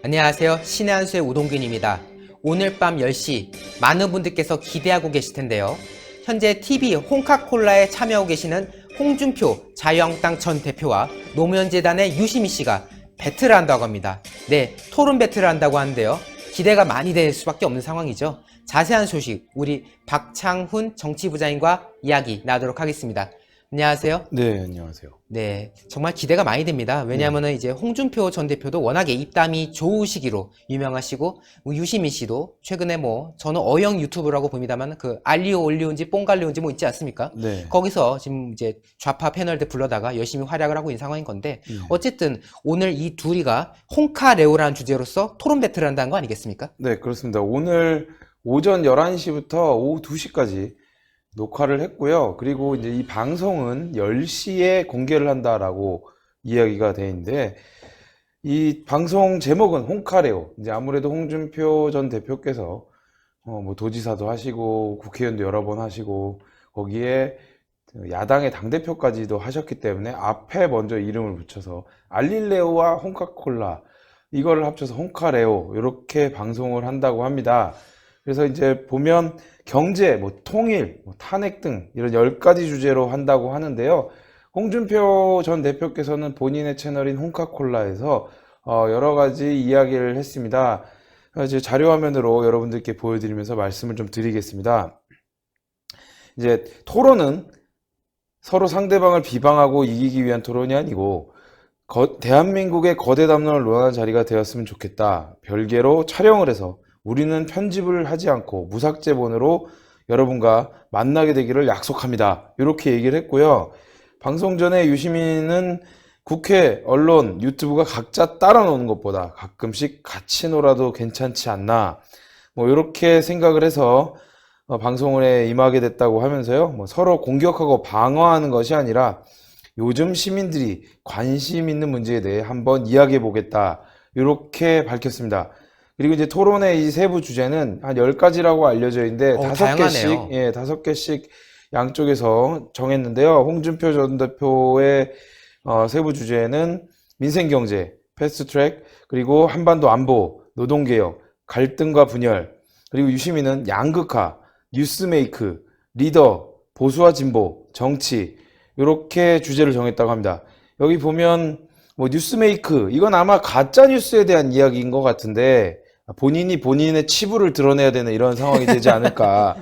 안녕하세요. 신의 한수의 우동균입니다. 오늘 밤 10시 많은 분들께서 기대하고 계실 텐데요. 현재 TV 홍카콜라에 참여하고 계시는 홍준표 자유한국당 전 대표와 노무현재단의 유시민 씨가 배틀을 한다고 합니다. 네, 토론 배틀을 한다고 하는데요. 기대가 많이 될 수밖에 없는 상황이죠. 자세한 소식 우리 박창훈 정치부장님과 이야기 나누도록 하겠습니다. 안녕하세요. 네, 안녕하세요. 네, 정말 기대가 많이 됩니다. 왜냐하면은 이제 홍준표 전 대표도 워낙에 입담이 좋으시기로 유명하시고, 유시민 씨도 최근에 저는 어영 유튜브라고 봅니다만 그 알리오 올리온지 뽕갈리온지 있지 않습니까? 네. 거기서 지금 이제 좌파 패널들 불러다가 열심히 활약을 하고 있는 상황인 건데, 어쨌든 오늘 이 둘이가 홍카레오라는 주제로서 토론 배틀을 한다는 거 아니겠습니까? 네, 그렇습니다. 오늘 오전 11시부터 오후 2시까지 녹화를 했고요. 그리고 이제 이 방송은 10시에 공개를 한다라고 이야기가 돼 있는데, 이 방송 제목은 홍카레오. 이제 아무래도 홍준표 전 대표께서 도지사도 하시고 국회의원도 여러 번 하시고 거기에 야당의 당대표까지도 하셨기 때문에 앞에 먼저 이름을 붙여서 알릴레오와 홍카콜라 이거를 합쳐서 홍카레오 이렇게 방송을 한다고 합니다. 그래서 이제 보면 경제, 통일, 탄핵 등 이런 10가지 주제로 한다고 하는데요. 홍준표 전 대표께서는 본인의 채널인 홍카콜라에서 여러 가지 이야기를 했습니다. 이제 자료화면으로 여러분들께 보여드리면서 말씀을 좀 드리겠습니다. 이제 토론은 서로 상대방을 비방하고 이기기 위한 토론이 아니고 대한민국의 거대 담론을 논하는 자리가 되었으면 좋겠다. 별개로 촬영을 해서 우리는 편집을 하지 않고 무삭제본으로 여러분과 만나게 되기를 약속합니다. 이렇게 얘기를 했고요. 방송 전에 유시민은 국회, 언론, 유튜브가 각자 따라 노는 것보다 가끔씩 같이 놀아도 괜찮지 않나. 이렇게 생각을 해서 방송에 임하게 됐다고 하면서요. 서로 공격하고 방어하는 것이 아니라 요즘 시민들이 관심 있는 문제에 대해 한번 이야기해 보겠다. 이렇게 밝혔습니다. 그리고 이제 토론의 이 세부 주제는 한 10가지라고 알려져 있는데 다양하네요. 5개씩 양쪽에서 정했는데요. 홍준표 전 대표의 세부 주제는 민생경제, 패스트트랙, 그리고 한반도 안보, 노동개혁, 갈등과 분열, 그리고 유시민은 양극화, 뉴스메이크, 리더, 보수와 진보, 정치 이렇게 주제를 정했다고 합니다. 여기 보면 뉴스메이크 이건 아마 가짜 뉴스에 대한 이야기인 것 같은데 본인이 본인의 치부를 드러내야 되는 이런 상황이 되지 않을까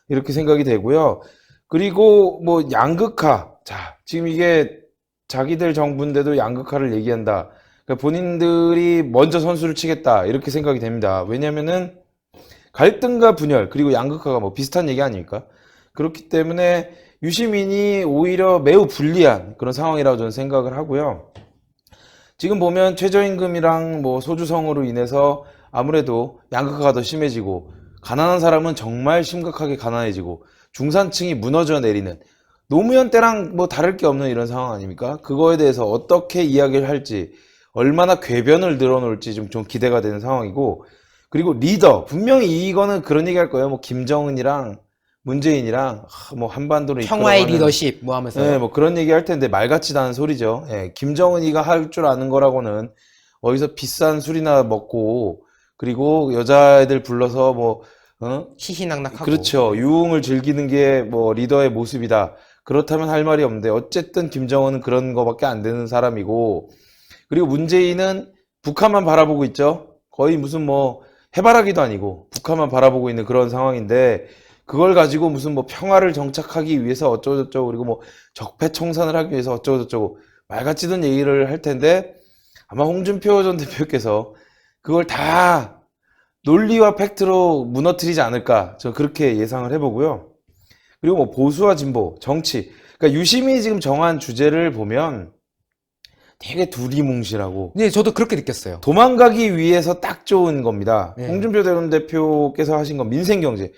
이렇게 생각이 되고요. 그리고 양극화, 자 지금 이게 자기들 정부인데도 양극화를 얘기한다. 그러니까 본인들이 먼저 선수를 치겠다 이렇게 생각이 됩니다. 왜냐면은 갈등과 분열 그리고 양극화가 비슷한 얘기 아닙니까? 그렇기 때문에 유시민이 오히려 매우 불리한 그런 상황이라고 저는 생각을 하고요. 지금 보면 최저임금이랑 소주성으로 인해서 아무래도 양극화가 더 심해지고 가난한 사람은 정말 심각하게 가난해지고 중산층이 무너져 내리는 노무현 때랑 다를 게 없는 이런 상황 아닙니까? 그거에 대해서 어떻게 이야기를 할지 얼마나 궤변을 늘어놓을지 좀 기대가 되는 상황이고 그리고 리더 분명히 이거는 그런 얘기 할 거예요. 김정은이랑 문재인이랑 한반도를 평화의 이끌어가는 리더십 하면서 네, 그런 얘기 할 텐데 말 같지도 않은 소리죠. 예, 김정은이가 할 줄 아는 거라고는 어디서 비싼 술이나 먹고 그리고 여자애들 불러서 희희낙낙하고 그렇죠. 유흥을 즐기는 게 리더의 모습이다. 그렇다면 할 말이 없는데 어쨌든 김정은은 그런 거밖에 안 되는 사람이고 그리고 문재인은 북한만 바라보고 있죠. 거의 무슨 해바라기도 아니고 북한만 바라보고 있는 그런 상황인데 그걸 가지고 무슨 평화를 정착하기 위해서 어쩌고저쩌고 그리고 적폐청산을 하기 위해서 어쩌고저쩌고 말 같지도 않은 얘기를 할 텐데 아마 홍준표 전 대표께서 그걸 다 논리와 팩트로 무너뜨리지 않을까 저 그렇게 예상을 해보고요. 그리고 보수와 진보, 정치 그러니까 유심히 지금 정한 주제를 보면 되게 두리뭉실하고 네, 저도 그렇게 느꼈어요. 도망가기 위해서 딱 좋은 겁니다. 네. 홍준표 전 대표께서 하신 건 민생경제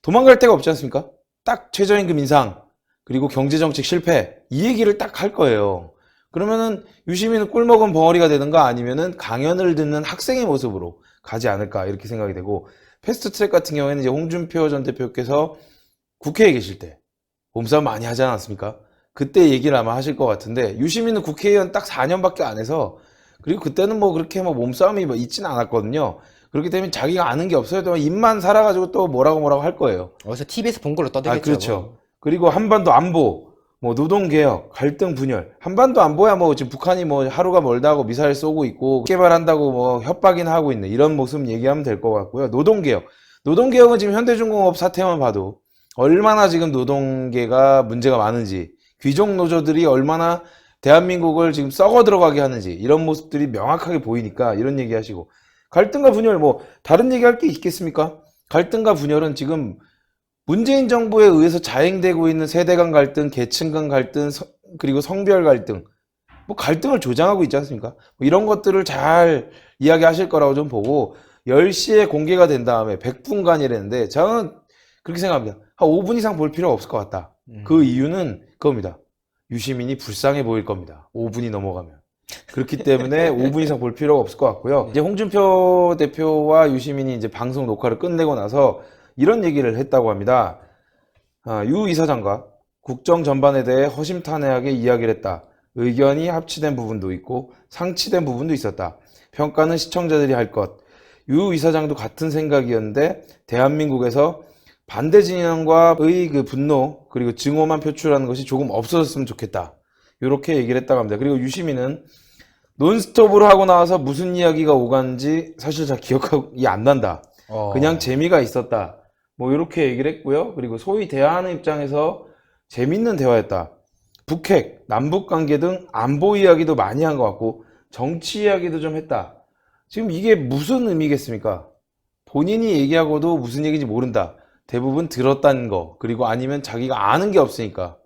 도망갈 데가 없지 않습니까? 딱 최저임금 인상 그리고 경제정책 실패 이 얘기를 딱 할 거예요. 그러면은 유시민은 꿀먹은 벙어리가 되는가 아니면은 강연을 듣는 학생의 모습으로 가지 않을까 이렇게 생각이 되고 패스트트랙 같은 경우에는 이제 홍준표 전 대표께서 국회에 계실 때 몸싸움 많이 하지 않았습니까? 그때 얘기를 아마 하실 것 같은데 유시민은 국회의원 딱 4년밖에 안 해서 그리고 그때는 뭐 그렇게 뭐 몸싸움이 뭐 있지는 않았거든요. 그렇기 때문에 자기가 아는 게 없어요. 또 입만 살아가지고 또 뭐라고 할 거예요. 어디서 TV에서 본 걸로 아, 떠들겠죠. 그렇죠. 그리고 한반도 안보, 뭐 노동개혁, 갈등 분열. 한반도 안보야 뭐 지금 북한이 뭐 하루가 멀다 하고 미사일 쏘고 있고 개발한다고 뭐 협박이나 하고 있는 이런 모습 얘기하면 될 것 같고요. 노동개혁. 노동개혁은 지금 현대중공업 사태만 봐도 얼마나 지금 노동계가 문제가 많은지, 귀족 노조들이 얼마나 대한민국을 지금 썩어 들어가게 하는지 이런 모습들이 명확하게 보이니까 이런 얘기 하시고 갈등과 분열 뭐 다른 얘기할 게 있겠습니까? 갈등과 분열은 지금 문재인 정부에 의해서 자행되고 있는 세대 간 갈등, 계층 간 갈등, 그리고 성별 갈등, 뭐 갈등을 조장하고 있지 않습니까? 뭐 이런 것들을 잘 이야기하실 거라고 좀 보고 10시에 공개가 된 다음에 100분간이랬는데 저는 그렇게 생각합니다. 한 5분 이상 볼 필요가 없을 것 같다. 그 이유는 그겁니다. 유시민이 불쌍해 보일 겁니다. 5분이 넘어가면. 그렇기 때문에 5분 이상 볼 필요가 없을 것 같고요. 이제 홍준표 대표와 유시민이 이제 방송 녹화를 끝내고 나서 이런 얘기를 했다고 합니다. 유 이사장과 국정 전반에 대해 허심탄회하게 이야기를 했다. 의견이 합치된 부분도 있고 상치된 부분도 있었다. 평가는 시청자들이 할 것. 유 이사장도 같은 생각이었는데 대한민국에서 반대 진영과의 그 분노 그리고 증오만 표출하는 것이 조금 없어졌으면 좋겠다. 이렇게 얘기를 했다고 합니다. 그리고 유시민은 논스톱으로 하고 나와서 무슨 이야기가 오간지 사실 잘 기억이 안 난다. 그냥 재미가 있었다. 뭐 이렇게 얘기를 했고요. 그리고 소위 대화하는 입장에서 재밌는 대화였다. 북핵, 남북관계 등 안보 이야기도 많이 한 것 같고 정치 이야기도 좀 했다. 지금 이게 무슨 의미겠습니까? 본인이 얘기하고도 무슨 얘기인지 모른다. 대부분 들었다는 거 그리고 아니면 자기가 아는 게 없으니까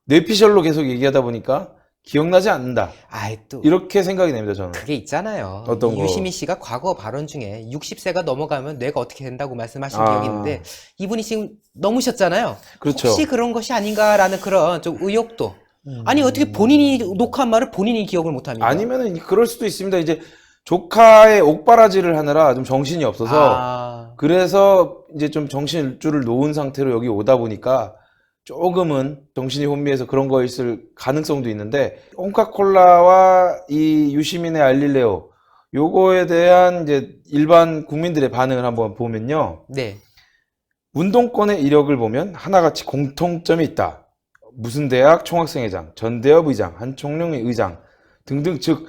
뇌피셜로 계속 얘기하다 보니까 기억나지 않는다. 아이, 또 이렇게 생각이 됩니다, 저는. 그게 있잖아요. 어떤 거? 유시민 씨가 과거 발언 중에 60세가 넘어가면 뇌가 어떻게 된다고 말씀하신 아. 기억이 있는데 이분이 지금 넘으셨잖아요. 그렇죠. 혹시 그런 것이 아닌가라는 그런 좀 의혹도. 아니 어떻게 본인이 녹화한 말을 본인이 기억을 못합니까? 아니면은 그럴 수도 있습니다. 이제 조카의 옥바라지를 하느라 좀 정신이 없어서 그래서 이제 좀 정신줄을 놓은 상태로 여기 오다 보니까 조금은 정신이 혼미해서 그런 거 있을 가능성도 있는데 홍카콜라와 이 유시민의 알릴레오 요거에 대한 이제 일반 국민들의 반응을 한번 보면요. 네. 운동권의 이력을 보면 하나같이 공통점이 있다. 무슨 대학 총학생회장, 전대협 의장, 한총령의 의장 등등 즉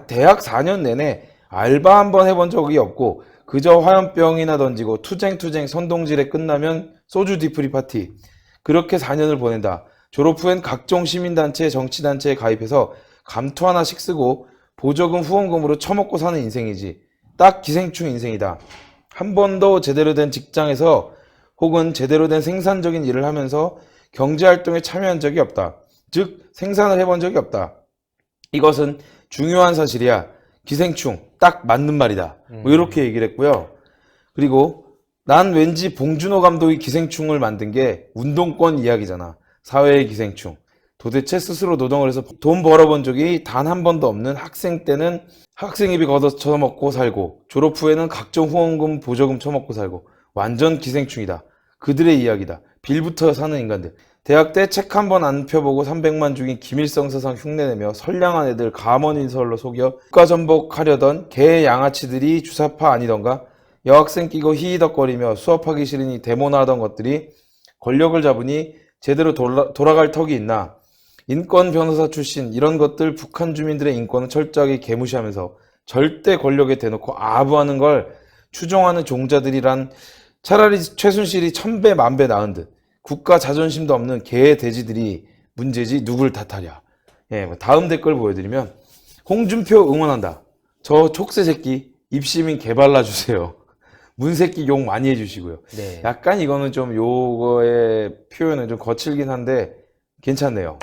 대학 4년 내내 알바 한번 해본 적이 없고 그저 화염병이나 던지고 투쟁 선동질에 끝나면 소주 뒤풀이 파티 그렇게 4년을 보낸다. 졸업 후엔 각종 시민단체, 정치단체에 가입해서 감투 하나씩 쓰고 보조금 후원금으로 처먹고 사는 인생이지. 딱 기생충 인생이다. 한 번도 제대로 된 직장에서 혹은 제대로 된 생산적인 일을 하면서 경제활동에 참여한 적이 없다. 즉 생산을 해본 적이 없다. 이것은 중요한 사실이야. 기생충 딱 맞는 말이다. 뭐 이렇게 얘기를 했고요. 그리고 난 왠지 봉준호 감독이 기생충을 만든 게 운동권 이야기잖아. 사회의 기생충. 도대체 스스로 노동을 해서 돈 벌어본 적이 단 한 번도 없는 학생 때는 학생회비 걷어서 처먹고 살고 졸업 후에는 각종 후원금 보조금 처먹고 살고 완전 기생충이다. 그들의 이야기다. 빌부터 사는 인간들. 대학 때 책 한 번 안 펴보고 300만 죽인 김일성 서상 흉내내며 선량한 애들 감언인설로 속여 국가전복하려던 개 양아치들이 주사파 아니던가 여학생 끼고 히히덕거리며 수업하기 싫으니 데모나 하던 것들이 권력을 잡으니 제대로 돌아갈 턱이 있나. 인권 변호사 출신 이런 것들 북한 주민들의 인권은 철저하게 개무시하면서 절대 권력에 대놓고 아부하는 걸 추종하는 종자들이란 차라리 최순실이 1000배 만배 나은 듯 국가 자존심도 없는 개 돼지들이 문제지 누굴 탓하랴. 예, 다음 댓글 보여드리면 홍준표 응원한다. 저 촉새 새끼 입시민 개발라 주세요. 문새끼 욕 많이 해주시고요. 네. 약간 이거는 좀 요거의 표현은 좀 거칠긴 한데 괜찮네요.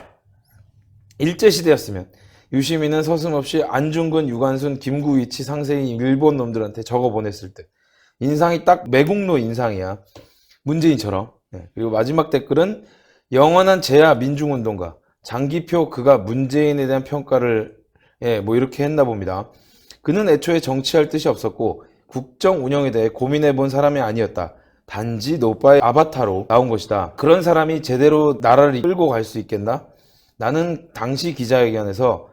일제시대였으면 유시민은 서슴없이 안중근, 유관순, 김구이치 상세히 일본 놈들한테 적어 보냈을 듯. 인상이 딱 매국노 인상이야. 문재인처럼. 네. 그리고 마지막 댓글은 영원한 제야 민중운동가 장기표 그가 문재인에 대한 평가를 뭐 이렇게 했나 봅니다. 그는 애초에 정치할 뜻이 없었고 국정 운영에 대해 고민해 본 사람이 아니었다. 단지 노빠의 아바타로 나온 것이다. 그런 사람이 제대로 나라를 끌고 갈 수 있겠나? 나는 당시 기자회견에서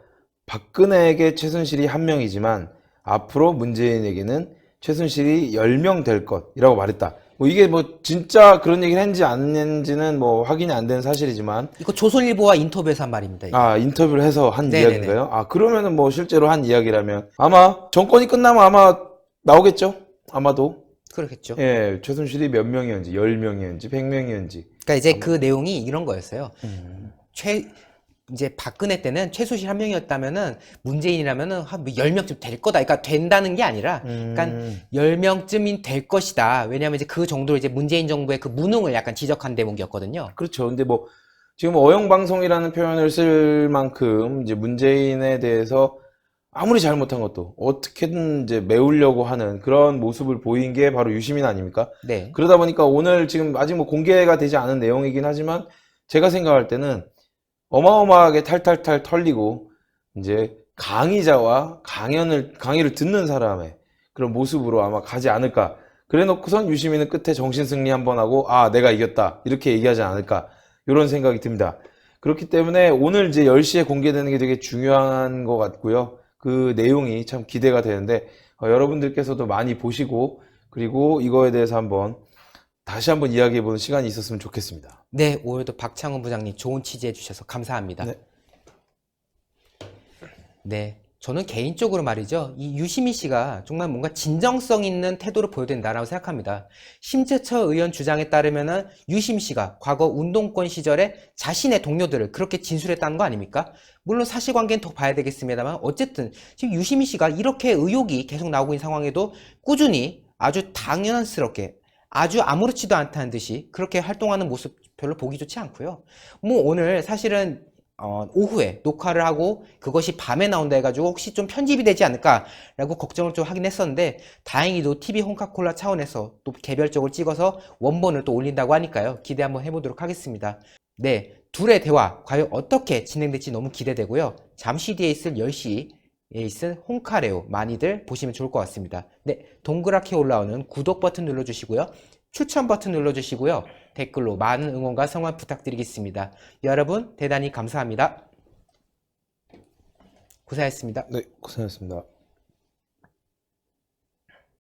박근혜에게 최순실이 한 명이지만 앞으로 문재인에게는 최순실이 10명 될 것이라고 말했다. 뭐 이게 뭐 진짜 그런 얘기를 했는지 안 했는지는 뭐 확인이 안 된 사실이지만 이거 조선일보와 인터뷰에서 한 말입니다. 이거. 아, 인터뷰를 해서 한 네네네. 이야기인가요? 아, 그러면은 뭐 실제로 한 이야기라면 아마 정권이 끝나면 아마 나오겠죠? 아마도. 그렇겠죠. 예, 최순실이 몇 명이었는지, 10명이었는지, 100명이었는지. 그러니까 이제 그 내용이 이런 거였어요. 이제 박근혜 때는 최순실 한 명이었다면은 문재인이라면은 한 10명쯤 될 거다. 그러니까 된다는 게 아니라, 그러니까 10명쯤인 될 것이다. 왜냐하면 이제 그 정도로 이제 문재인 정부의 그 무능을 약간 지적한 대목이었거든요. 그렇죠. 근데 뭐 지금 어영방송이라는 표현을 쓸 만큼 이제 문재인에 대해서 아무리 잘못한 것도 어떻게든 이제 메우려고 하는 그런 모습을 보인 게 바로 유시민 아닙니까? 네. 그러다 보니까 오늘 지금 아직 뭐 공개가 되지 않은 내용이긴 하지만 제가 생각할 때는 어마어마하게 탈탈탈 털리고 이제 강의자와 강의를 듣는 사람의 그런 모습으로 아마 가지 않을까. 그래 놓고선 유시민은 끝에 정신승리 한번 하고 아, 내가 이겼다. 이렇게 얘기하지 않을까. 이런 생각이 듭니다. 그렇기 때문에 오늘 이제 10시에 공개되는 게 되게 중요한 것 같고요. 그 내용이 참 기대가 되는데 여러분들께서도 많이 보시고 그리고 이거에 대해서 다시 한번 이야기해보는 시간이 있었으면 좋겠습니다. 네, 오늘도 박창훈 부장님 좋은 취재해 주셔서 감사합니다. 네. 네, 저는 개인적으로 말이죠. 이 유시민 씨가 정말 뭔가 진정성 있는 태도를 보여야 된다라고 생각합니다. 심재철 의원 주장에 따르면은 유시민 씨가 과거 운동권 시절에 자신의 동료들을 그렇게 진술했다는 거 아닙니까? 물론 사실관계는 더 봐야 되겠습니다만 어쨌든 지금 유시민 씨가 이렇게 의혹이 계속 나오고 있는 상황에도 꾸준히 아주 당연스럽게 아주 아무렇지도 않다는 듯이 그렇게 활동하는 모습 별로 보기 좋지 않고요. 뭐 오늘 사실은 오후에 녹화를 하고 그것이 밤에 나온다 해가지고 혹시 좀 편집이 되지 않을까라고 걱정을 좀 하긴 했었는데 다행히도 TV 홍카콜라 차원에서 또 개별적으로 찍어서 원본을 또 올린다고 하니까요. 기대 한번 해보도록 하겠습니다. 네, 둘의 대화 과연 어떻게 진행될지 너무 기대되고요. 잠시 뒤에 있을 10시에 있을 홍카레오 많이들 보시면 좋을 것 같습니다. 네, 동그랗게 올라오는 구독 버튼 눌러주시고요. 추천 버튼 눌러주시고요. 댓글로 많은 응원과 성원 부탁드리겠습니다. 여러분 대단히 감사합니다. 고생하셨습니다. 네, 고생하셨습니다.